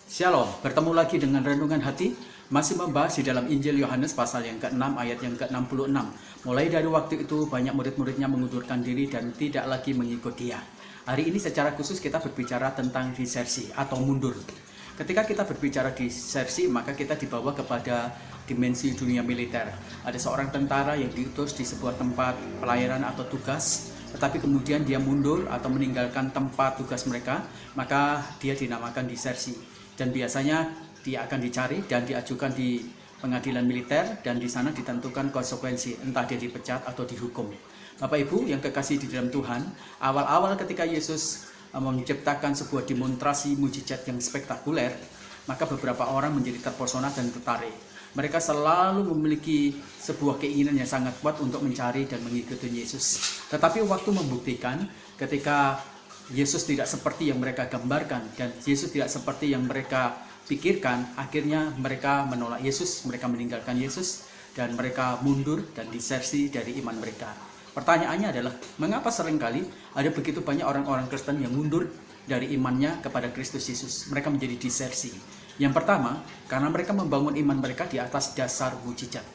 Shalom, bertemu lagi dengan Renungan Hati, masih membahas di dalam Injil Yohanes pasal yang ke-6 ayat yang ke-66. Mulai dari waktu itu banyak murid-muridnya mengundurkan diri dan tidak lagi mengikut dia. Hari ini secara khusus kita berbicara tentang disersi atau mundur. Ketika kita berbicara disersi, maka kita dibawa kepada dimensi dunia militer. Ada seorang tentara yang diutus di sebuah tempat pelayaran atau tugas, tetapi kemudian dia mundur atau meninggalkan tempat tugas mereka, maka dia dinamakan disersi. Dan biasanya dia akan dicari dan diajukan di pengadilan militer, dan di sana ditentukan konsekuensi, entah dia dipecat atau dihukum. Bapak Ibu yang kekasih di dalam Tuhan, awal-awal ketika Yesus menciptakan sebuah demonstrasi mujizat yang spektakuler, maka beberapa orang menjadi terpesona dan tertarik. Mereka selalu memiliki sebuah keinginan yang sangat kuat untuk mencari dan mengikuti Yesus. Tetapi waktu membuktikan, ketika Yesus tidak seperti yang mereka gambarkan dan Yesus tidak seperti yang mereka pikirkan, akhirnya mereka menolak Yesus, mereka meninggalkan Yesus, dan mereka mundur dan disersi dari iman mereka. Pertanyaannya adalah, mengapa seringkali ada begitu banyak orang-orang Kristen yang mundur dari imannya kepada Kristus Yesus? Mereka menjadi disersi. Yang pertama, karena mereka membangun iman mereka di atas dasar mujizat.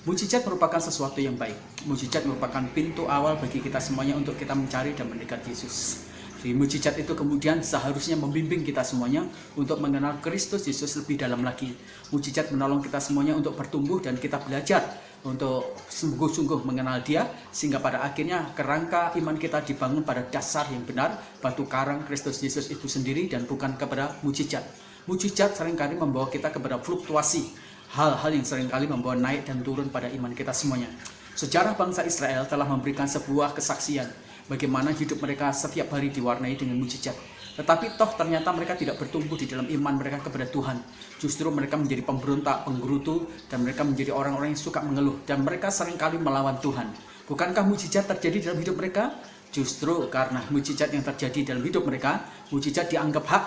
Mujizat merupakan sesuatu yang baik. Mujizat merupakan pintu awal bagi kita semuanya untuk kita mencari dan mendekat Yesus. Di mujizat itu kemudian seharusnya membimbing kita semuanya untuk mengenal Kristus Yesus lebih dalam lagi. Mujizat menolong kita semuanya untuk bertumbuh dan kita belajar untuk sungguh-sungguh mengenal Dia, sehingga pada akhirnya kerangka iman kita dibangun pada dasar yang benar, batu karang Kristus Yesus itu sendiri, dan bukan kepada mujizat. Mujizat seringkali membawa kita kepada fluktuasi, hal-hal yang seringkali membawa naik dan turun pada iman kita semuanya. Sejarah bangsa Israel telah memberikan sebuah kesaksian bagaimana hidup mereka setiap hari diwarnai dengan mujizat. Tetapi toh ternyata mereka tidak bertumbuh di dalam iman mereka kepada Tuhan. Justru mereka menjadi pemberontak, penggerutu, dan mereka menjadi orang-orang yang suka mengeluh. Dan mereka seringkali melawan Tuhan. Bukankah mujizat terjadi dalam hidup mereka? Justru karena mujizat yang terjadi dalam hidup mereka, mujizat dianggap hak.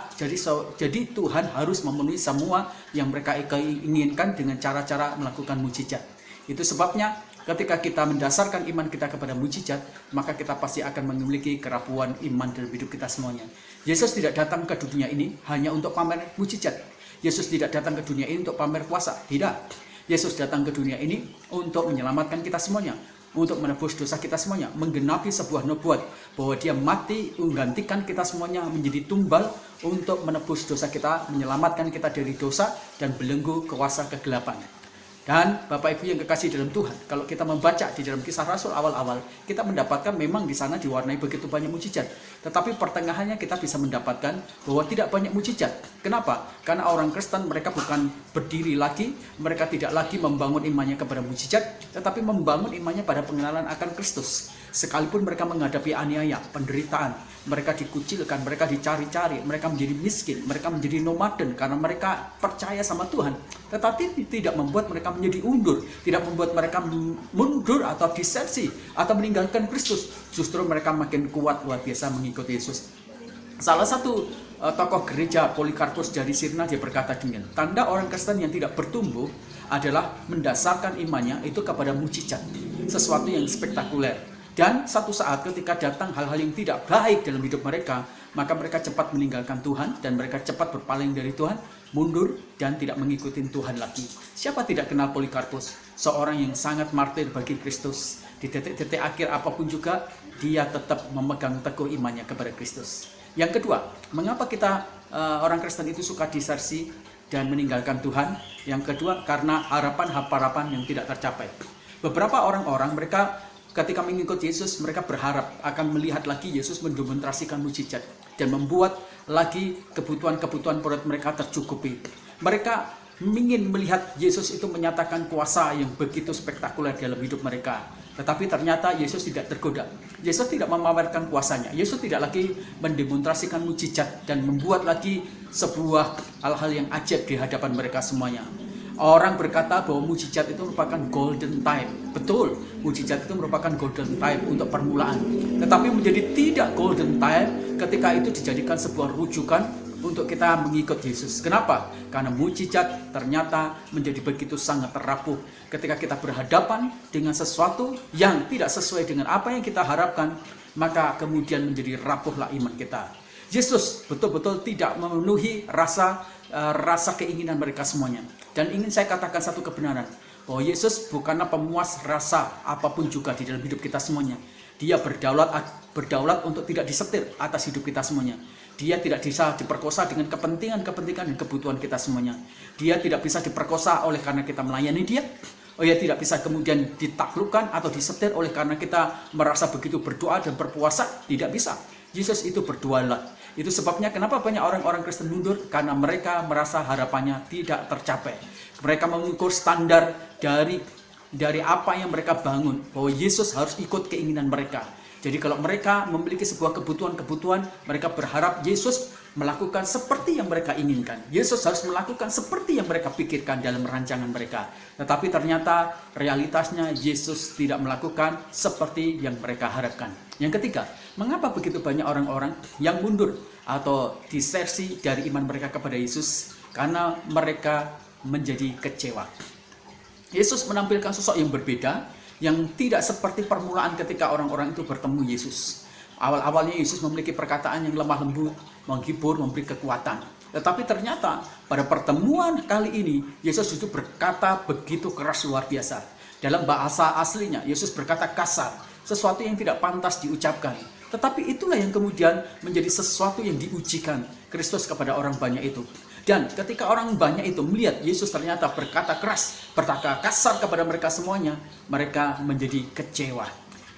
Jadi Tuhan harus memenuhi semua yang mereka inginkan dengan cara-cara melakukan mujizat. Itu sebabnya ketika kita mendasarkan iman kita kepada mujizat, maka kita pasti akan memiliki kerapuhan iman dalam hidup kita semuanya. Yesus tidak datang ke dunia ini hanya untuk pamer mujizat. Yesus tidak datang ke dunia ini untuk pamer kuasa. Tidak. Yesus datang ke dunia ini untuk menyelamatkan kita semuanya, untuk menebus dosa kita semuanya, menggenapi sebuah nubuat bahwa Dia mati menggantikan kita semuanya menjadi tumbal untuk menebus dosa kita, menyelamatkan kita dari dosa dan belenggu kuasa kegelapan. Dan Bapak Ibu yang kekasih dalam Tuhan, kalau kita membaca di dalam Kisah Rasul awal-awal, kita mendapatkan memang di sana diwarnai begitu banyak mujizat. Tetapi pertengahannya kita bisa mendapatkan bahwa tidak banyak mujizat. Kenapa? Karena orang Kristen mereka bukan berdiri lagi, mereka tidak lagi membangun imannya kepada mujizat, tetapi membangun imannya pada pengenalan akan Kristus. Sekalipun mereka menghadapi aniaya, penderitaan, mereka dikucilkan, mereka dicari-cari, mereka menjadi miskin, mereka menjadi nomaden karena mereka percaya sama Tuhan. Tetapi tidak membuat mereka menjadi undur, tidak membuat mereka mundur atau disersi atau meninggalkan Kristus. Justru mereka makin kuat luar biasa mengikuti Yesus. Salah satu tokoh gereja, Polikarpus dari Smyrna, dia berkata demikian, tanda orang Kristen yang tidak bertumbuh adalah mendasarkan imannya itu kepada mujizat, sesuatu yang spektakuler. Dan satu saat ketika datang hal-hal yang tidak baik dalam hidup mereka, maka mereka cepat meninggalkan Tuhan dan mereka cepat berpaling dari Tuhan, mundur dan tidak mengikuti Tuhan lagi. Siapa tidak kenal Polikarpus? Seorang yang sangat martir bagi Kristus. Di detik-detik akhir apapun juga, dia tetap memegang teguh imannya kepada Kristus. Yang kedua, mengapa kita orang Kristen itu suka disersi dan meninggalkan Tuhan? Yang kedua, karena harapan-harapan yang tidak tercapai. Beberapa orang-orang mereka ketika mengikuti Yesus, mereka berharap akan melihat lagi Yesus mendemonstrasikan mujizat dan membuat lagi kebutuhan-kebutuhan perut mereka tercukupi. Mereka ingin melihat Yesus itu menyatakan kuasa yang begitu spektakuler dalam hidup mereka. Tetapi ternyata Yesus tidak tergoda. Yesus tidak memamerkan kuasanya. Yesus tidak lagi mendemonstrasikan mujizat dan membuat lagi sebuah hal-hal yang ajaib di hadapan mereka semuanya. Orang berkata bahwa mujizat itu merupakan golden time. Betul, mujizat itu merupakan golden time untuk permulaan. Tetapi menjadi tidak golden time ketika itu dijadikan sebuah rujukan untuk kita mengikut Yesus. Kenapa? Karena mujizat ternyata menjadi begitu sangat rapuh ketika kita berhadapan dengan sesuatu yang tidak sesuai dengan apa yang kita harapkan, maka kemudian menjadi rapuhlah iman kita. Yesus betul-betul tidak memenuhi rasa keinginan mereka semuanya. Dan ingin saya katakan satu kebenaran, bahwa Yesus bukanlah pemuas rasa apapun juga di dalam hidup kita semuanya. Dia berdaulat untuk tidak disetir atas hidup kita semuanya. Dia tidak bisa diperkosa dengan kepentingan dan kebutuhan kita semuanya. Dia tidak bisa diperkosa oleh karena kita melayani dia. Dia tidak bisa kemudian ditaklukkan atau disetir oleh karena kita merasa begitu berdoa dan berpuasa. Tidak bisa. Yesus itu berdaulat. Itu sebabnya kenapa banyak orang-orang Kristen mundur, karena mereka merasa harapannya tidak tercapai. Mereka mengukur standar dari apa yang mereka bangun, bahwa Yesus harus ikut keinginan mereka. Jadi kalau mereka memiliki sebuah kebutuhan, mereka berharap Yesus melakukan seperti yang mereka inginkan. Yesus harus melakukan seperti yang mereka pikirkan dalam rancangan mereka. Tetapi ternyata realitasnya Yesus tidak melakukan seperti yang mereka harapkan. Yang ketiga, mengapa begitu banyak orang-orang yang mundur atau disersi dari iman mereka kepada Yesus? Karena mereka menjadi kecewa. Yesus menampilkan sosok yang berbeda, yang tidak seperti permulaan ketika orang-orang itu bertemu Yesus. Awal-awalnya Yesus memiliki perkataan yang lemah lembut, menghibur, memberi kekuatan. Tetapi ternyata pada pertemuan kali ini, Yesus itu berkata begitu keras luar biasa. Dalam bahasa aslinya, Yesus berkata kasar, sesuatu yang tidak pantas diucapkan. Tetapi itulah yang kemudian menjadi sesuatu yang diujikan Kristus kepada orang banyak itu. Dan ketika orang banyak itu melihat Yesus ternyata berkata keras, berkata kasar kepada mereka semuanya, mereka menjadi kecewa.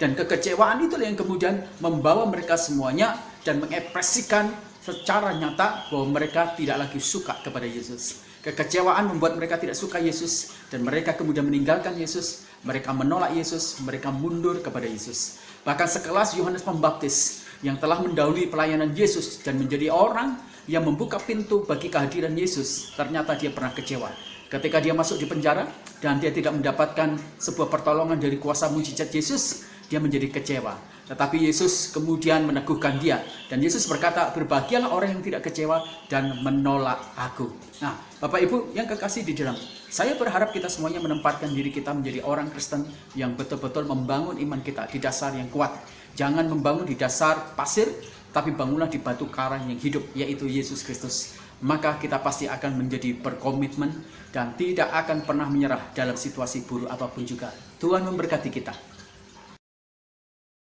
Dan kekecewaan itulah yang kemudian membawa mereka semuanya dan mengekspresikan secara nyata bahwa mereka tidak lagi suka kepada Yesus. Kekecewaan membuat mereka tidak suka Yesus dan mereka kemudian meninggalkan Yesus, mereka menolak Yesus, mereka mundur kepada Yesus. Bahkan sekelas Yohanes Pembaptis yang telah mendahului pelayanan Yesus dan menjadi orang yang membuka pintu bagi kehadiran Yesus, ternyata dia pernah kecewa. Ketika dia masuk di penjara dan dia tidak mendapatkan sebuah pertolongan dari kuasa mujizat Yesus, dia menjadi kecewa. Tetapi Yesus kemudian meneguhkan dia. Dan Yesus berkata, berbahagialah orang yang tidak kecewa dan menolak aku. Nah, Bapak Ibu yang kekasih di dalam, saya berharap kita semuanya menempatkan diri kita menjadi orang Kristen yang betul-betul membangun iman kita di dasar yang kuat. Jangan membangun di dasar pasir, tapi bangunlah di batu karang yang hidup, yaitu Yesus Kristus. Maka kita pasti akan menjadi berkomitmen dan tidak akan pernah menyerah dalam situasi buruk apapun juga. Tuhan memberkati kita.